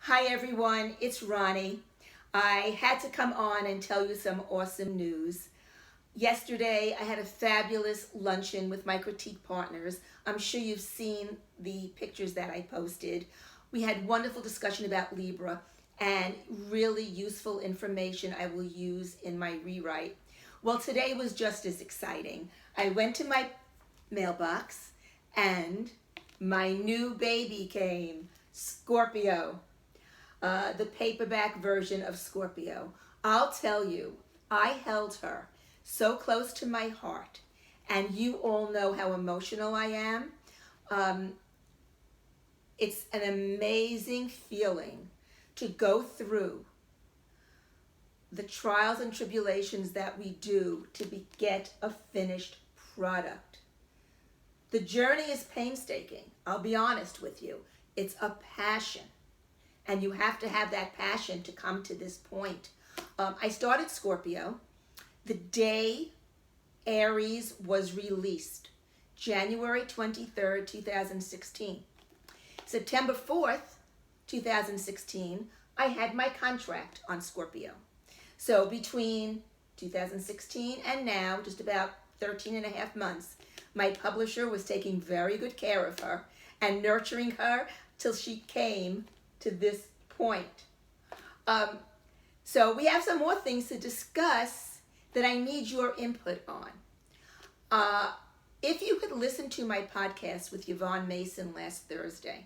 Hi everyone, it's Ronnie. I had to come on and tell you some awesome news. Yesterday I had a fabulous luncheon with my critique partners. I'm sure you've seen the pictures that I posted. We had wonderful discussion about Libra and really useful information I will use in my rewrite. Well, today was just as exciting. I went to my mailbox and my new baby came, Scorpio, the paperback version of Scorpio. I'll tell you, I held her so close to my heart, and you all know how emotional I am. Um, it's an amazing feeling to go through the trials and tribulations that we do to get a finished product. The journey is painstaking. I'll be honest with you. It's a passion. And you have to have that passion to come to this point. I started Scorpio the day Aries was released, January 23rd, 2016. September 4th, 2016, I had my contract on Scorpio. So between 2016 and now, just about 13 and a half months, my publisher was taking very good care of her and nurturing her till she came to this point. So we have some more things to discuss that I need your input on. If you had listened to my podcast with Yvonne Mason last Thursday,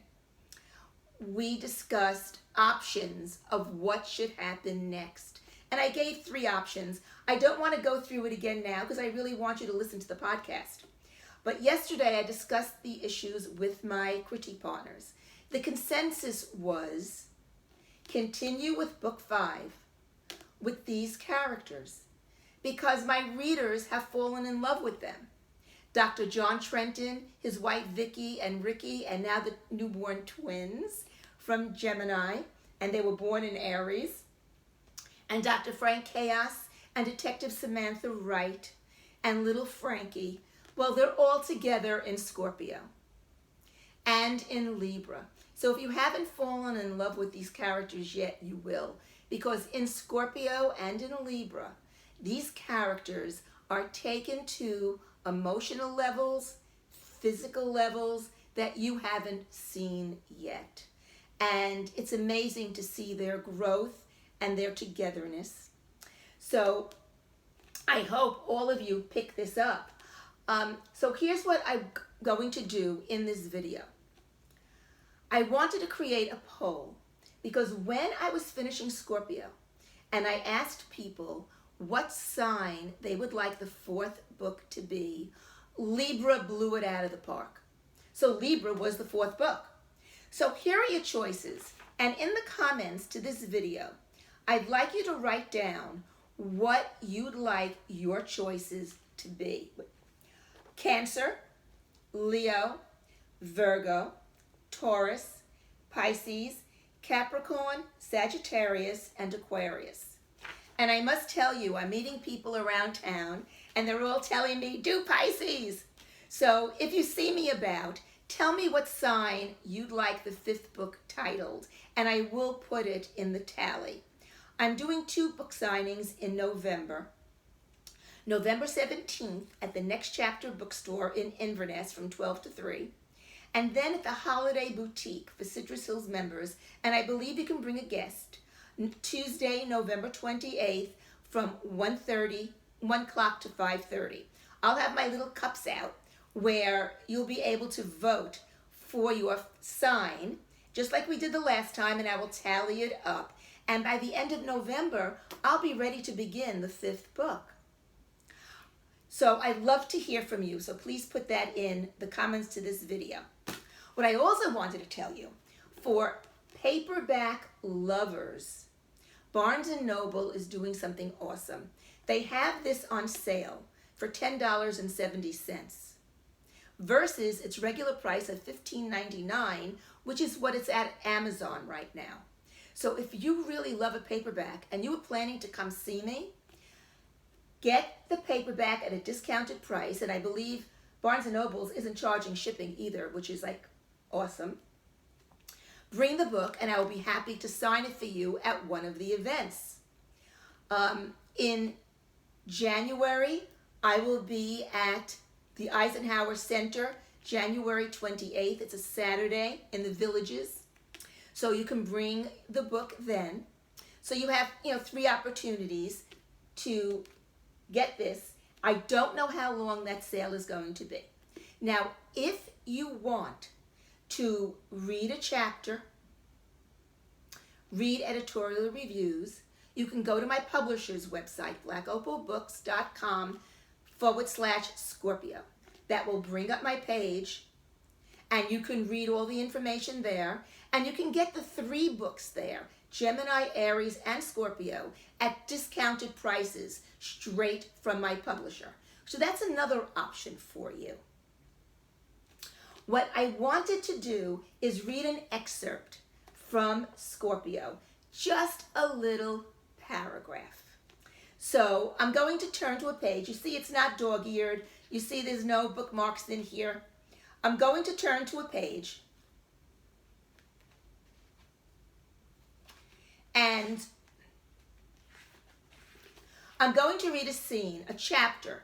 we discussed options of what should happen next. And I gave 3 options. I don't want to go through it again now because I really want you to listen to the podcast. But yesterday I discussed the issues with my critique partners. The consensus was continue with book 5 with these characters because my readers have fallen in love with them. Dr. John Trenton, his wife Vicky and Ricky, and now the newborn twins from Gemini, and they were born in Aries. And Dr. Frank Chaos and Detective Samantha Wright and little Frankie, well, they're all together in Scorpio and in Libra. So if you haven't fallen in love with these characters yet, you will. Because in Scorpio and in Libra, these characters are taken to emotional levels, physical levels that you haven't seen yet. And it's amazing to see their growth and their togetherness. So I hope all of you pick this up. So here's what I'm going to do in this video. I wanted to create a poll because when I was finishing Scorpio and I asked people what sign they would like the 4th book to be, Libra blew it out of the park. So Libra was the 4th book. So here are your choices. And in the comments to this video, I'd like you to write down what you'd like your choices to be. Cancer, Leo, Virgo, Taurus, Pisces, Capricorn, Sagittarius, and Aquarius. And I must tell you, I'm meeting people around town, and they're all telling me, do Pisces. So if you see me about, tell me what sign you'd like the 5th book titled, and I will put it in the tally. I'm doing 2 book signings in November. November 17th at the Next Chapter bookstore in Inverness from 12 to 3. And then at the Holiday Boutique for Citrus Hills members, and I believe you can bring a guest, Tuesday, November 28th from 1 o'clock to 5:30. I'll have my little cups out where you'll be able to vote for your sign, just like we did the last time, and I will tally it up. And by the end of November, I'll be ready to begin the 5th book. So I'd love to hear from you, so please put that in the comments to this video. What I also wanted to tell you, for paperback lovers, Barnes & Noble is doing something awesome. They have this on sale for $10.70 versus its regular price of $15.99, which is what it's at Amazon right now. So if you really love a paperback and you were planning to come see me, get the paperback at a discounted price, and I believe Barnes & Noble isn't charging shipping either, which is like awesome. bring the book and I will be happy to sign it for you at one of the events. In January, I will be at the Eisenhower Center, January 28th. It's a Saturday in the Villages. So you can bring the book then. So you have, 3 opportunities to get this. I don't know how long that sale is going to be. Now, if you want to read a chapter, read editorial reviews, you can go to my publisher's website, blackopalbooks.com/Scorpio. That will bring up my page, and you can read all the information there, and you can get the 3 books there, Gemini, Aries, and Scorpio, at discounted prices straight from my publisher. So that's another option for you. What I wanted to do is read an excerpt from Scorpio, just a little paragraph. So I'm going to turn to a page. You see it's not dog-eared. You see there's no bookmarks in here. I'm going to turn to a page, and I'm going to read a scene, a chapter.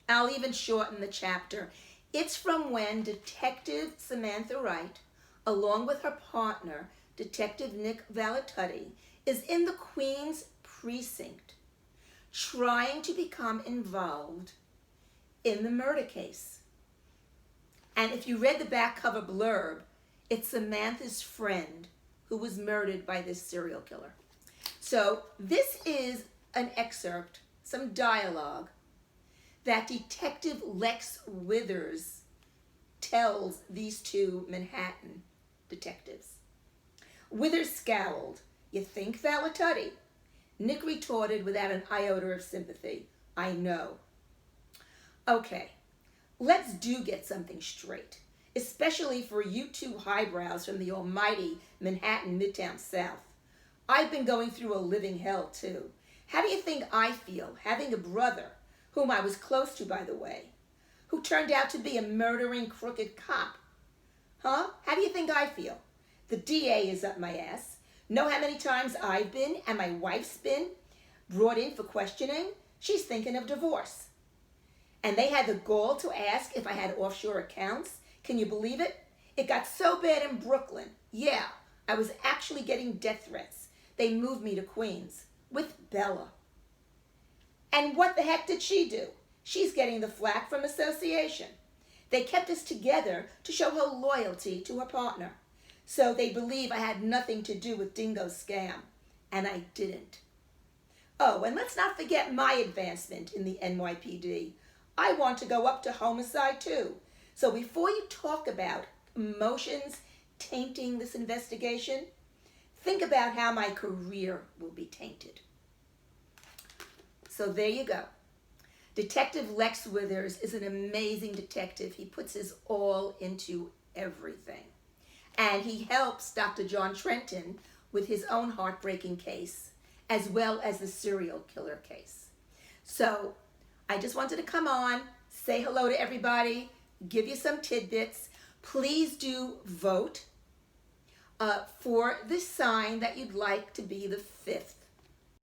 I'll even shorten the chapter. It's from when Detective Samantha Wright, along with her partner, Detective Nick Valatutti, is in the Queen's precinct, trying to become involved in the murder case. And if you read the back cover blurb, it's Samantha's friend who was murdered by this serial killer. So this is an excerpt, some dialogue, that Detective Lex Withers tells these 2 Manhattan detectives. Withers scowled. "You think, Valatutti?" Nick retorted without an iota of sympathy. "I know." "Okay, let's do get something straight, especially for you 2 highbrows from the almighty Manhattan Midtown South. I've been going through a living hell, too. How do you think I feel having a brother, whom I was close to, by the way, who turned out to be a murdering, crooked cop? Huh? How do you think I feel? The DA is up my ass. Know how many times I've been, and my wife's been, brought in for questioning? She's thinking of divorce. And they had the gall to ask if I had offshore accounts. Can you believe it? It got so bad in Brooklyn. Yeah, I was actually getting death threats. They moved me to Queens with Bella. And what the heck did she do? She's getting the flack from association. They kept us together to show her loyalty to her partner. So they believe I had nothing to do with Dingo's scam. And I didn't. Oh, and let's not forget my advancement in the NYPD. I want to go up to homicide too. So before you talk about emotions tainting this investigation, think about how my career will be tainted. So there you go. Detective Lex Withers is an amazing detective. He puts his all into everything. And he helps Dr. John Trenton with his own heartbreaking case, as well as the serial killer case. So I just wanted to come on, say hello to everybody, give you some tidbits. Please do vote for the sign that you'd like to be the 5th